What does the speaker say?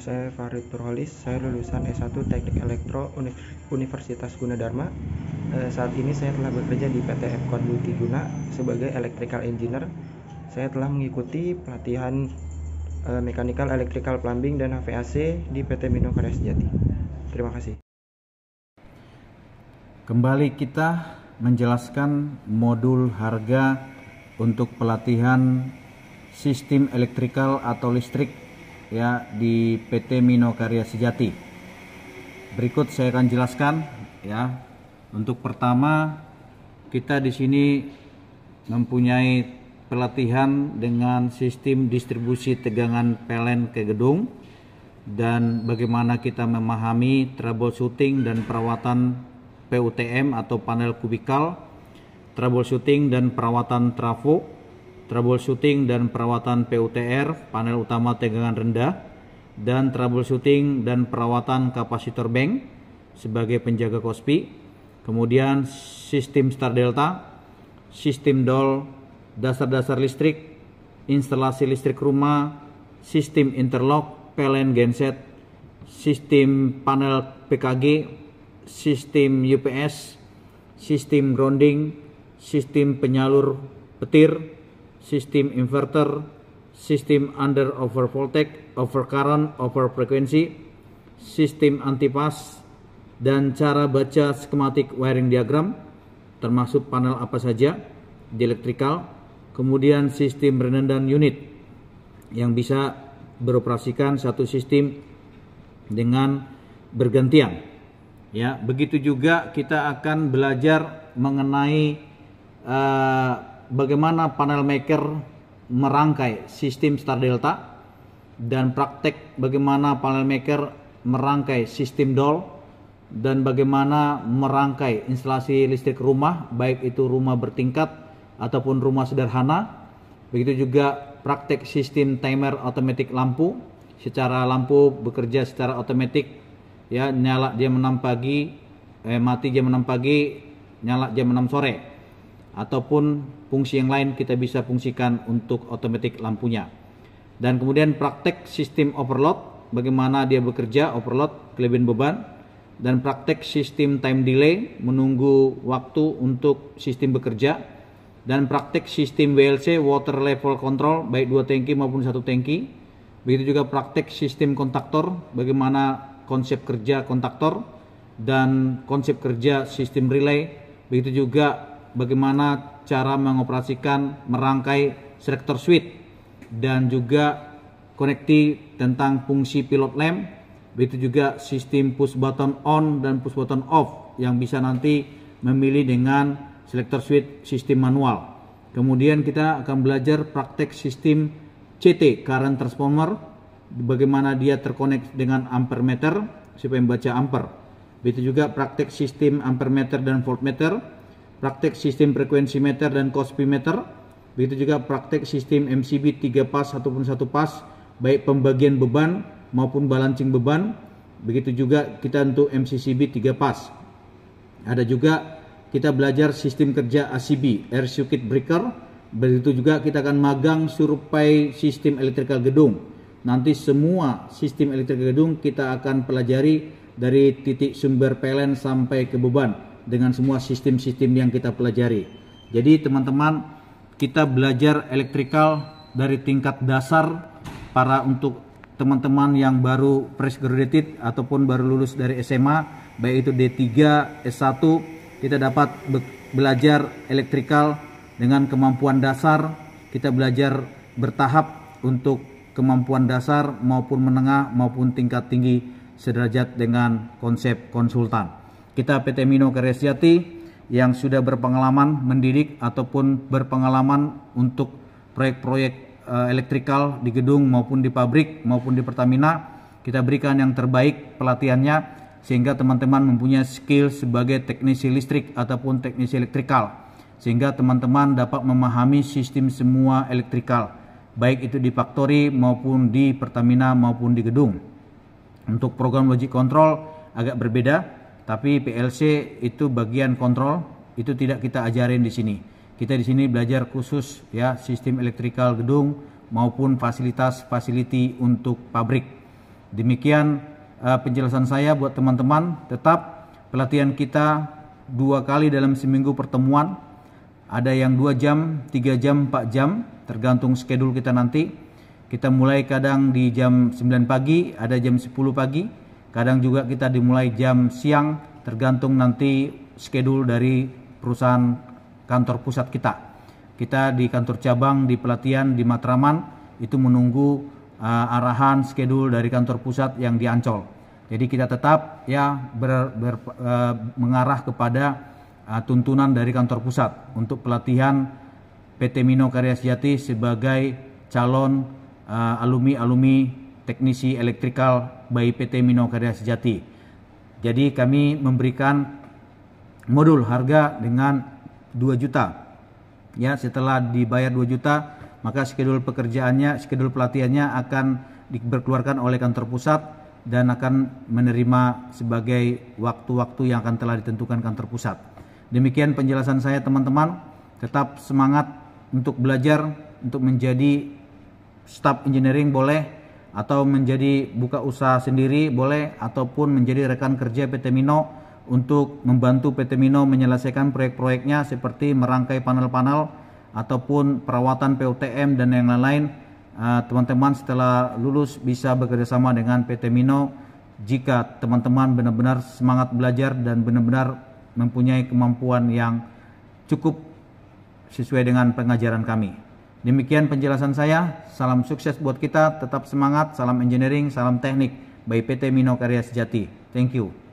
saya Farid Nurholis, saya lulusan S1 Teknik Elektro Universitas Gunadarma. Saat ini saya telah bekerja di PT Epcon Multiguna sebagai Electrical Engineer. Saya telah mengikuti pelatihan Mechanical Electrical Plumbing dan HVAC di PT Mino Karya Sejati. Terima kasih. Kembali kita menjelaskan modul harga untuk pelatihan sistem elektrikal atau listrik ya di PT Mino Karya Sejati. Berikut saya akan jelaskan ya. Untuk pertama, kita di sini mempunyai pelatihan dengan sistem distribusi tegangan PLN ke gedung dan bagaimana kita memahami troubleshooting dan perawatan PUTM atau panel kubikal, troubleshooting dan perawatan trafo, troubleshooting dan perawatan PUTR, panel utama tegangan rendah, dan troubleshooting dan perawatan kapasitor bank sebagai penjaga KOSPI. Kemudian sistem Star Delta, sistem DOL, dasar-dasar listrik, instalasi listrik rumah, sistem interlock, PLN genset, sistem panel PKG, sistem UPS, sistem grounding, sistem penyalur petir, sistem inverter, sistem under overvoltage, overcurrent, overfrequency, sistem antipas, dan cara baca skematik wiring diagram termasuk panel apa saja di elektrikal. Kemudian sistem redundant unit yang bisa beroperasikan satu sistem dengan bergantian. Ya, begitu juga kita akan belajar mengenai bagaimana panel maker merangkai sistem Star Delta dan praktek bagaimana panel maker merangkai sistem DOL dan bagaimana merangkai instalasi listrik rumah, baik itu rumah bertingkat ataupun rumah sederhana. Begitu juga praktek sistem timer otomatis lampu, secara lampu bekerja secara otomatis ya, nyala jam 6 pagi, mati jam 6 pagi, nyala jam 6 sore. Ataupun fungsi yang lain kita bisa fungsikan untuk otomatis lampunya. Dan kemudian praktek sistem overload, bagaimana dia bekerja overload, kelebihan beban, dan praktek sistem time delay, menunggu waktu untuk sistem bekerja, dan praktek sistem WLC, water level control, baik 2 tangki maupun 1 tangki. Begitu juga praktek sistem kontaktor, bagaimana konsep kerja kontaktor dan konsep kerja sistem relay. Begitu juga bagaimana cara mengoperasikan merangkai selektor switch dan juga konekti tentang fungsi pilot lamp. Begitu juga sistem push button on dan push button off yang bisa nanti memilih dengan selektor switch sistem manual. Kemudian kita akan belajar praktek sistem CT, current transformer, bagaimana dia terkonek dengan ampere meter supaya membaca ampere. Begitu juga praktek sistem ampere meter dan voltmeter, praktek sistem frekuensi meter dan KOSPI meter. Begitu juga praktek sistem MCB 3 pas ataupun 1 pas, baik pembagian beban maupun balancing beban. Begitu juga kita untuk MCCB 3 pas. Ada juga kita belajar sistem kerja ACB, Air Circuit Breaker. Begitu juga kita akan magang survei sistem elektrikal gedung. Nanti semua sistem elektrikal gedung kita akan pelajari dari titik sumber PLN sampai ke beban dengan semua sistem-sistem yang kita pelajari. Jadi teman-teman, kita belajar elektrikal dari tingkat dasar para untuk teman-teman yang baru fresh graduated ataupun baru lulus dari SMA, baik itu D3, S1, kita dapat belajar elektrikal dengan kemampuan dasar. Kita belajar bertahap untuk kemampuan dasar maupun menengah maupun tingkat tinggi sederajat dengan konsep konsultan. Kita PT Mino Karya Sejati yang sudah berpengalaman mendidik ataupun berpengalaman untuk proyek-proyek elektrikal di gedung maupun di pabrik maupun di Pertamina. Kita berikan yang terbaik pelatihannya sehingga teman-teman mempunyai skill sebagai teknisi listrik ataupun teknisi elektrikal, sehingga teman-teman dapat memahami sistem semua elektrikal, baik itu di factory maupun di Pertamina maupun di gedung. Untuk program logic control agak berbeda, tapi PLC itu bagian kontrol, itu tidak kita ajarin di sini. Kita di sini belajar khusus ya sistem elektrikal gedung maupun fasilitas-fasiliti untuk pabrik. Demikian penjelasan saya buat teman-teman. Tetap pelatihan kita 2 kali dalam seminggu pertemuan. Ada yang 2 jam, 3 jam, 4 jam, tergantung schedule kita nanti. Kita mulai kadang di jam 9 pagi, ada jam 10 pagi. Kadang juga kita dimulai jam siang, tergantung nanti schedule dari perusahaan kantor pusat kita. Kita di kantor cabang di pelatihan di Matraman itu menunggu arahan schedule dari kantor pusat yang di Ancol. Jadi kita tetap ya mengarah kepada tuntunan dari kantor pusat untuk pelatihan PT Mino Karya Sejati sebagai calon alumni teknisi elektrikal by PT Mino Karya Sejati. Jadi kami memberikan modul harga dengan 2 juta. Ya, setelah dibayar 2 juta, maka schedule pelatihannya akan dikeluarkan oleh kantor pusat dan akan menerima sebagai waktu-waktu yang akan telah ditentukan kantor pusat. Demikian penjelasan saya teman-teman. Tetap semangat untuk belajar, untuk menjadi staf engineering boleh, atau menjadi buka usaha sendiri boleh, ataupun menjadi rekan kerja PT Mino untuk membantu PT Mino menyelesaikan proyek-proyeknya seperti merangkai panel-panel ataupun perawatan PUTM dan yang lain-lain. Teman-teman setelah lulus bisa bekerjasama dengan PT Mino jika teman-teman benar-benar semangat belajar dan benar-benar mempunyai kemampuan yang cukup sesuai dengan pengajaran kami. Demikian penjelasan saya. Salam sukses buat kita, tetap semangat, salam engineering, salam teknik by PT Mino Karya Sejati. Thank you.